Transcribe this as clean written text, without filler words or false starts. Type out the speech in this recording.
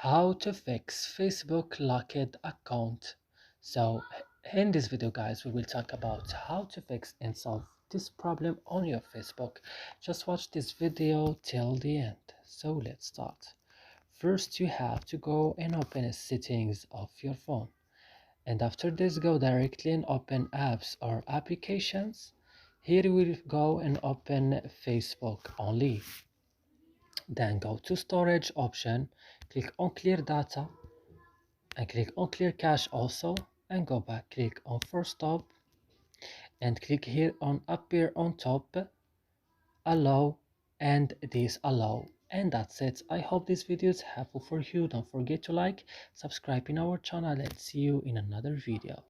How to fix Facebook locked account. So in this video guys, we will talk about how to fix and solve this problem on your Facebook. Just watch this video till the end. So let's start. First you have to go and open the settings of your phone, and after this go directly and open apps or applications. Here we will go and open Facebook only. Then go to storage option, click on clear data and click on clear cache also, and go back, click on force stop and click here on appear on top, allow and disallow, and that's it. I hope this video is helpful for you. Don't forget to like, subscribe in our channel, and see you in another video.